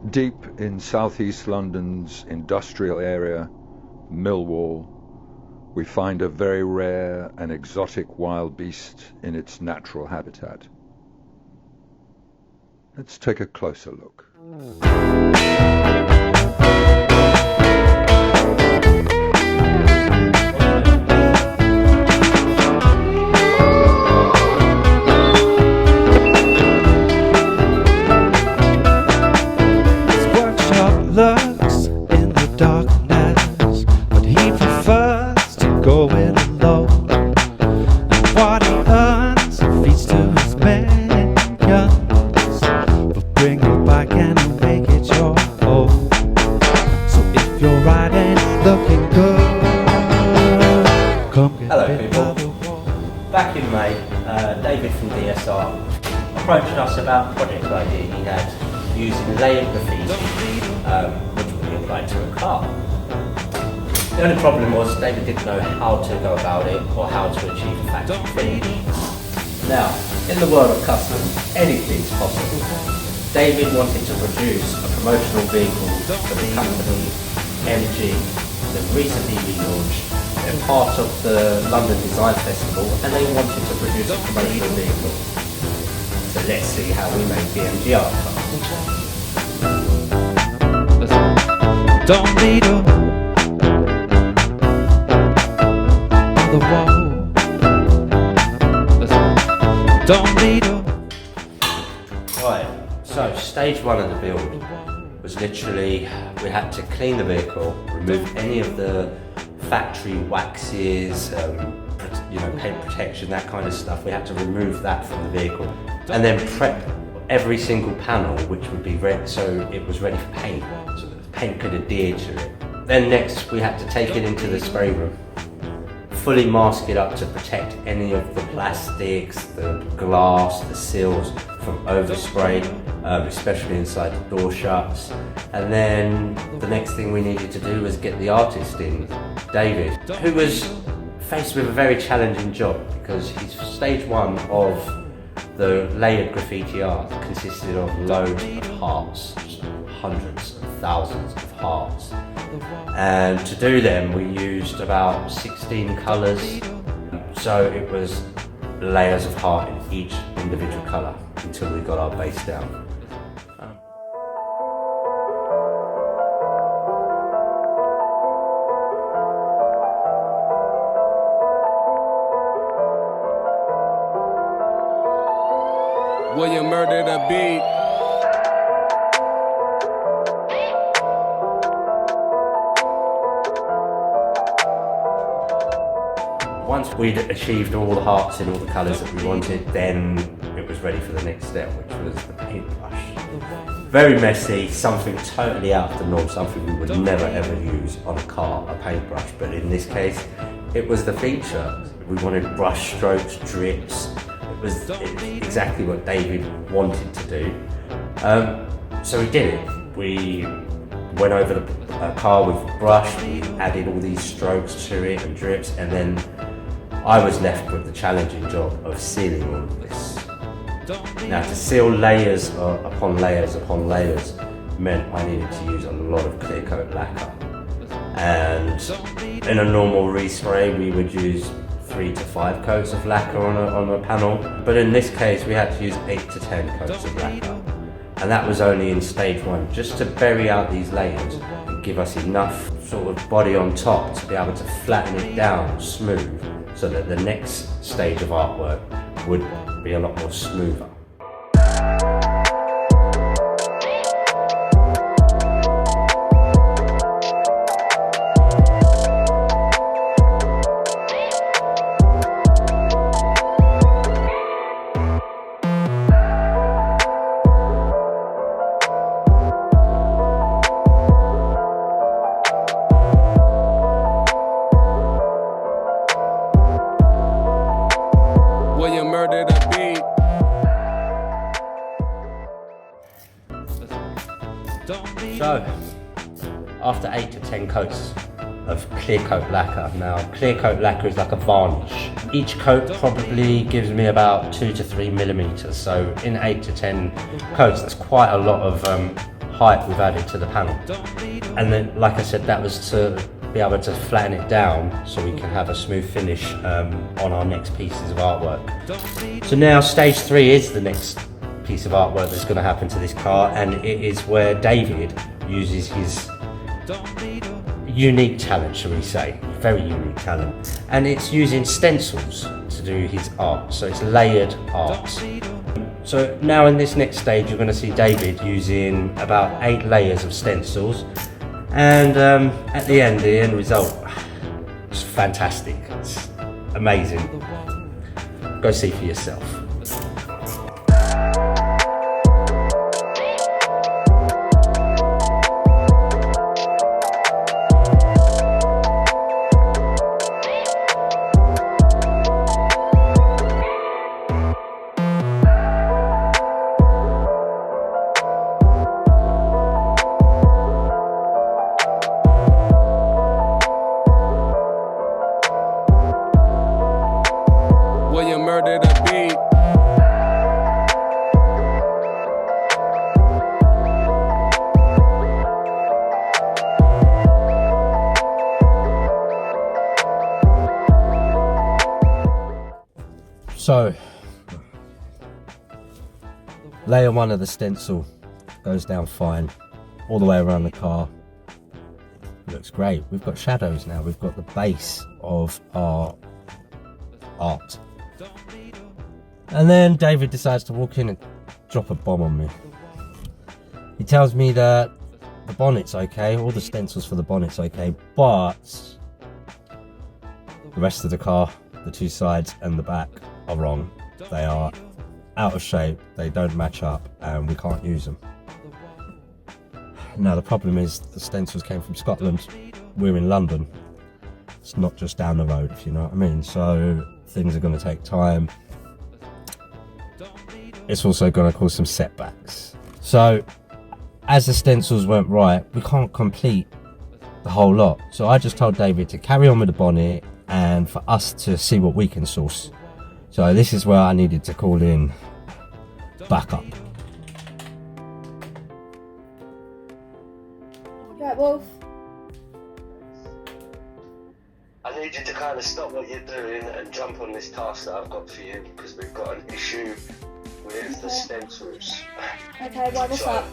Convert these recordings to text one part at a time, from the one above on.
Deep in southeast London's industrial area, Millwall, we find a very rare and exotic wild beast in its natural habitat. Let's take a closer look. Lurks in the darkness, but he prefers to go it alone. And what he earns, he feeds to his minions. But bring it back and he'll make it your own. So if your ride ain't looking good, come get Hello bit people. by the wall. Back in May, David from DSR approached us about a project idea he had using layered graffiti, which would be applied to a car. The only problem was David didn't know how to go about it or how to achieve a factory finish. Now, in the world of custom, anything's possible. David wanted to produce a promotional vehicle for the company MG that recently relaunched. They're part of the London Design Festival and they wanted to produce a promotional vehicle. So let's see how we make the MG art car. Don't need a on the wall. Don't need a. Right, so stage one of the build was literally, we had to clean the vehicle, remove any of the factory waxes, paint protection, that kind of stuff. We had to remove that from the vehicle and then prep every single panel, which would be ready, so it was ready for paint, so that the paint could adhere to it. Then next we had to take it into the spray room, fully mask it up to protect any of the plastics, the glass, the seals from overspray, especially inside the door shuts. And then the next thing we needed to do was get the artist in, David, who was faced with a very challenging job because his stage one of the layered graffiti art consisted of loads of hearts, hundreds and thousands of hearts. And to do them, we used about 16 colours. So it was layers of heart in each individual colour until we got our base down. Will you murder the beat? Once we'd achieved all the hearts in all the colours that we wanted, then it was ready for the next step, which was the paintbrush. Very messy, something totally out of the norm, something we would never ever use on a car, a paintbrush, but in this case, it was the feature. We wanted brush strokes, drips. It was exactly what David wanted to do. So we did it. We went over the car with brush, we added all these strokes to it and drips, and then I was left with the challenging job of sealing all of this. Now to seal layers upon layers upon layers meant I needed to use a lot of clear coat lacquer. And in a normal respray we would use 3 to 5 coats of lacquer on a panel, but in this case we had to use 8 to 10 coats of lacquer, and that was only in stage one, just to bury out these layers and give us enough sort of body on top to be able to flatten it down smooth, so that the next stage of artwork would be a lot more smoother. Will you murder the beat? So, after 8 to 10 coats of clear coat lacquer, now clear coat lacquer is like a varnish. Each coat probably gives me about 2 to 3 millimeters, so in 8 to 10 coats that's quite a lot of height we've added to the panel. And then, like I said, that was to be able to flatten it down so we can have a smooth finish on our next pieces of artwork. So now stage 3 is the next piece of artwork that's going to happen to this car, and it is where David uses his unique talent, shall we say, very unique talent, and it's using stencils to do his art, so it's layered art. So now in this next stage you're going to see David using about 8 layers of stencils, and at the end result is fantastic, it's amazing. Go see for yourself. Will you murder the beat? So, layer 1 of the stencil goes down fine, all the way around the car. Looks great. We've got shadows now, we've got the base of our art. And then David decides to walk in and drop a bomb on me. He tells me that the bonnet's okay, all the stencils for the bonnet's okay, but the rest of the car, the 2 sides and the back, are wrong. They are out of shape, they don't match up, and we can't use them. Now the problem is the stencils came from Scotland, we're in London. It's not just down the road, if you know what I mean, so things are going to take time. It's also going to cause some setbacks. So as the stencils weren't right, we can't complete the whole lot. So I just told David to carry on with the bonnet and for us to see what we can source. So this is where I needed to call in backup. Right, Wolf. I need you to kind of stop what you're doing and jump on this task that I've got for you, because we've got an issue with the stencils. Okay, why, what's up?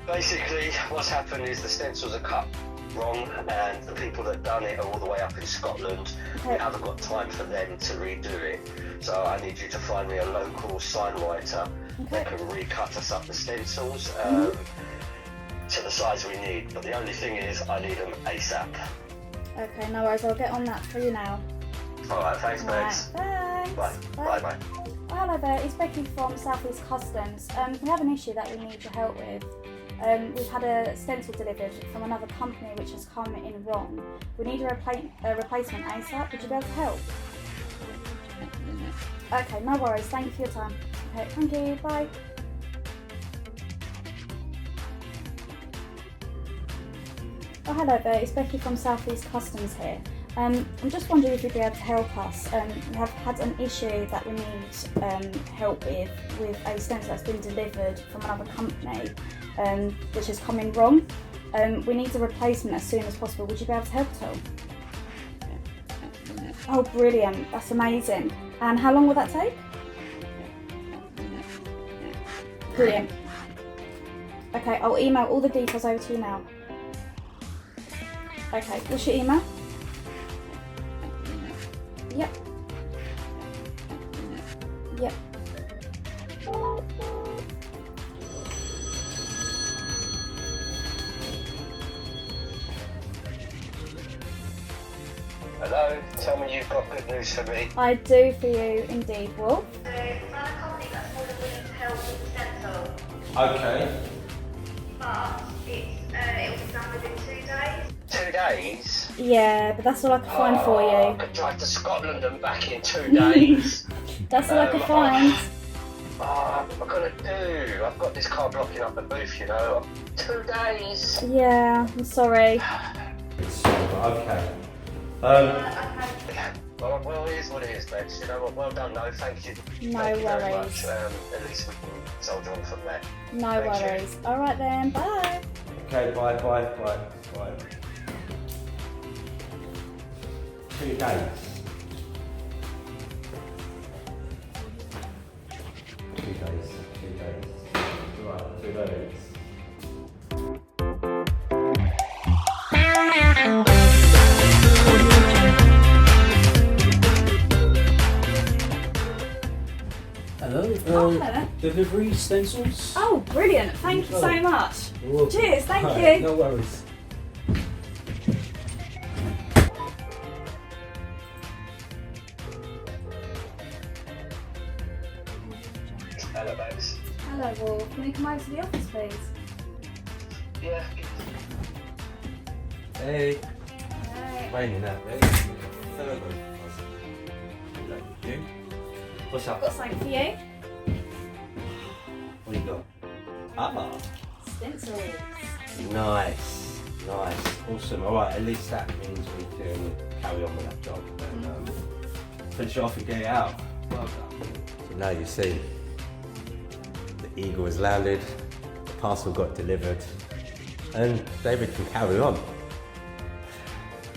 Basically, what's happened is the stencils are cut wrong, and the people that done it are all the way up in Scotland. We haven't got time for them to redo it, so I need you to find me a local sign writer that can recut us up the stencils to the size we need. But the only thing is, I need them ASAP. Okay, no worries, I'll get on that for you now. Alright, thanks, Bex. Thanks. Bye. Bye. Oh, hello there, it's Becky from South East Customs. We have an issue that we need your help with. We've had a stencil delivered from another company which has come in wrong. We need a replacement ASAP. Would you be able to help? Okay, no worries. Thank you for your time. Okay, thank you. Bye. Oh, hello there. It's Becky from South East Customs here. I'm just wondering if you'd be able to help us. We have had an issue that we need help with a stencil that's been delivered from another company, which has come in wrong. We need a replacement as soon as possible. Would you be able to help at all? Oh, brilliant. That's amazing. And how long will that take? Brilliant. Okay, I'll email all the details over to you now. Okay, what's your email? Yep. Yep. Hello, tell me you've got good news for me. I do for you indeed, Wolf. So, it's not a company that's more than willing to help with the stencil, Okay. but it will be done within 2 days. 2 days? Yeah, but that's all I can find for I you. could drive to Scotland and back in 2 days. That's all I can find. What am I gonna do? I've got this car blocking up the booth, you know. 2 days. Yeah, I'm sorry. Okay. Well, it is what it is, Bex. You know what? Well done, though. Thank you. No Thank you very worries. much. At least we can soldier on from there. No Thank you. worries. All right then. Bye. Okay, bye. 2 days. 2 days. Right, 2 days. Hello. Hello. Delivery stencils. Oh, brilliant. Thank you so much. You're welcome. Cheers. Thank Alright, you. No worries. Hello, Bex. Hello, Wolf. Can you come over to the office, please? Yeah. Hey. Hey. Raining out there. You? What's I've up? got something for you. What do you got? Ah. Stencils. Nice. Awesome. Alright, at least that means we can carry on with that job and finish it off and get it out. Well done. So now you see, the Eagle has landed, the parcel got delivered, and David can carry on.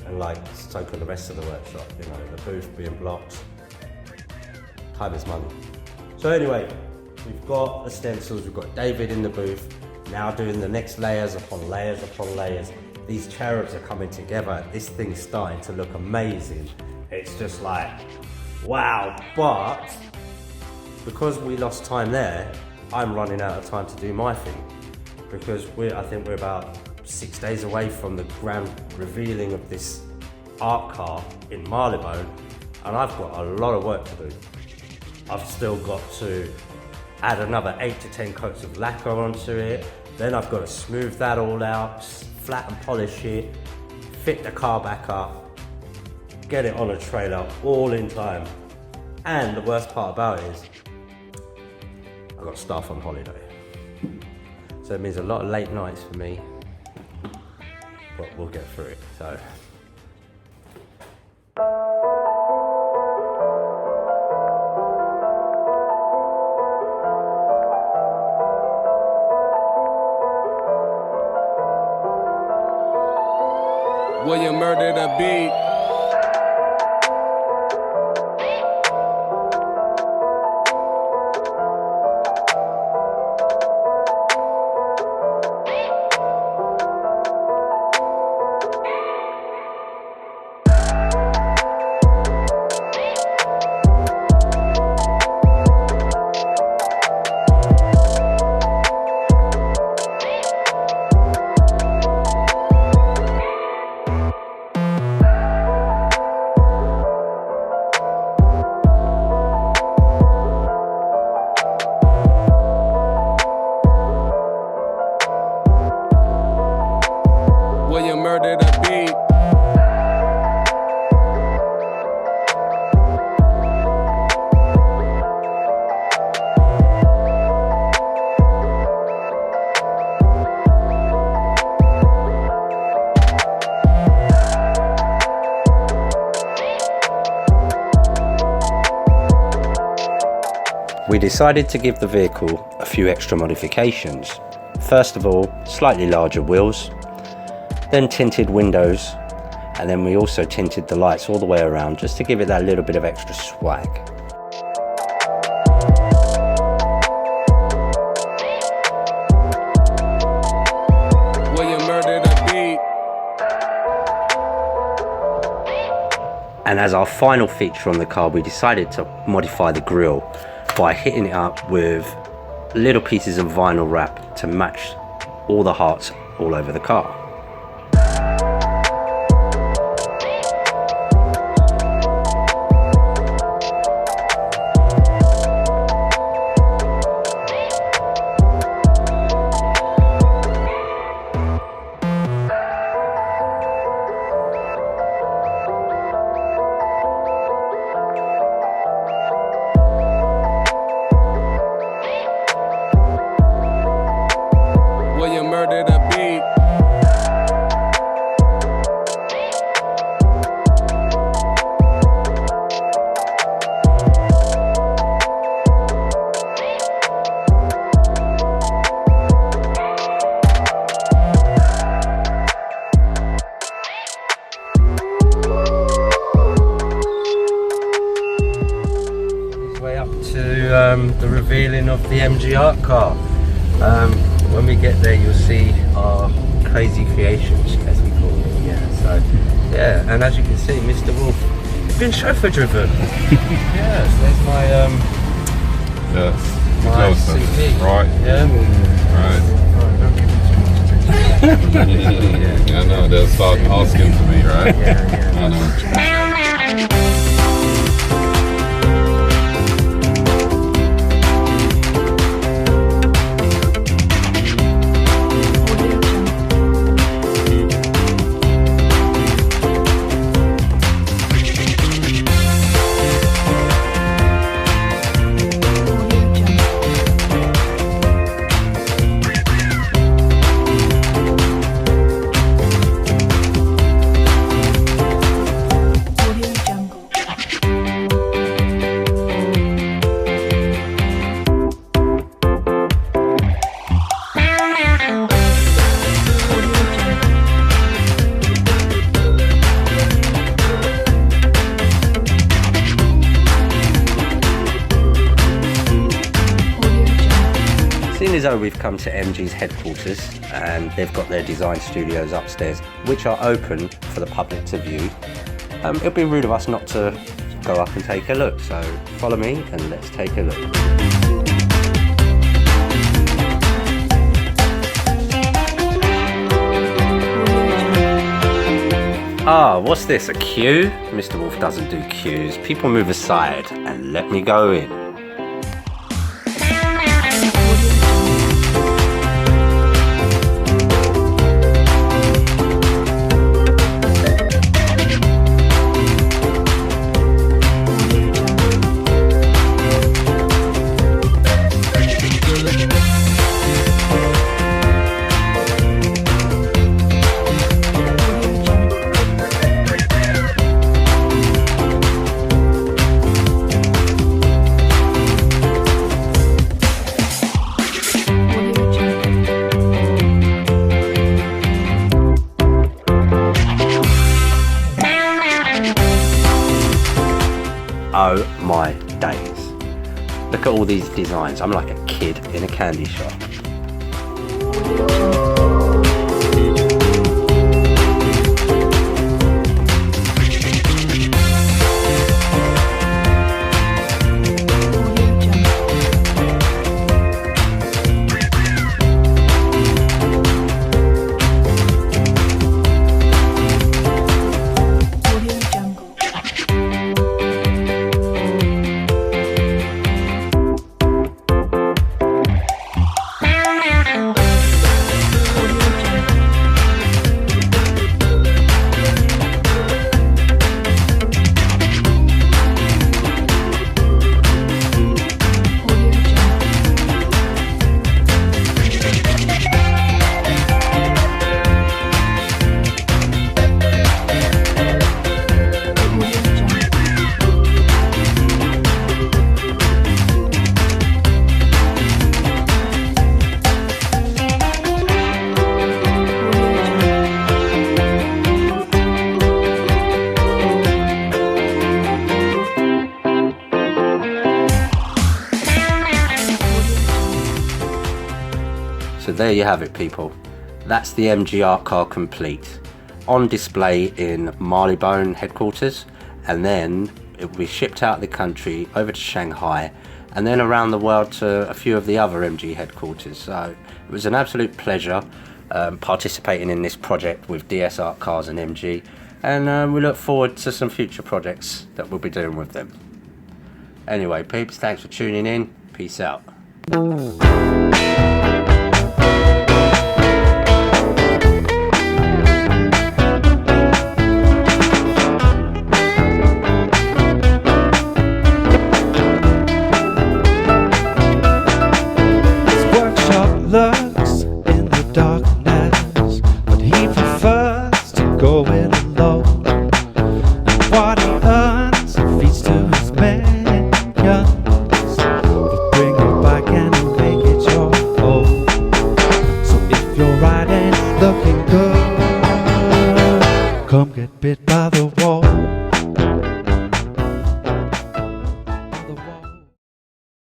And like, so can the rest of the workshop, you know, the booth being blocked. Time is money. So anyway, we've got the stencils, we've got David in the booth, now doing the next layers upon layers upon layers. These cherubs are coming together. This thing's starting to look amazing. It's just like, wow. But because we lost time there, I'm running out of time to do my thing. Because I think we're about 6 days away from the grand revealing of this art car in Marylebone, and I've got a lot of work to do. I've still got to add another 8 to 10 coats of lacquer onto it. Then I've got to smooth that all out, flat and polish it, fit the car back up, get it on a trailer all in time. And the worst part about it is, I've got staff on holiday. So it means a lot of late nights for me, but we'll get through it, so. William murdered a beat. William murdered a beat. We decided to give the vehicle a few extra modifications. First of all, slightly larger wheels, then tinted windows, and then we also tinted the lights all the way around just to give it that little bit of extra swag. William murdered a beat. And as our final feature on the car, we decided to modify the grille by hitting it up with little pieces of vinyl wrap to match all the hearts all over the car. William murdered a beat. unveiling of the MG art car. When we get there, you'll see our crazy creations, as we call it. Yeah. So, yeah, and as you can see, Mr. Wolf has been chauffeur driven. Yes, there's my my CV. Right. Yeah. Right. Don't give me too much attention. Yeah, I know. They'll start asking for me, right? Yeah. I know. Seeing as though we've come to MG's headquarters and they've got their design studios upstairs, which are open for the public to view, it'd be rude of us not to go up and take a look. So follow me and let's take a look. Ah, what's this, a queue? Mr. Wolf doesn't do queues. People move aside and let me go in. Oh my days. Look at all these designs. I'm like a kid in a candy shop. So there you have it, people. That's the MG art car complete. On display in Marylebone headquarters, and then it will be shipped out of the country over to Shanghai and then around the world to a few of the other MG headquarters. So it was an absolute pleasure participating in this project with DS Art Cars and MG, and we look forward to some future projects that we'll be doing with them. Anyway, peeps, thanks for tuning in. Peace out. Lurks in the darkness, but he prefers to go in alone. And what he earns feeds to his minions. He'll bring you back and he'll make it your own. So if you're riding looking good, come get bit by the wall.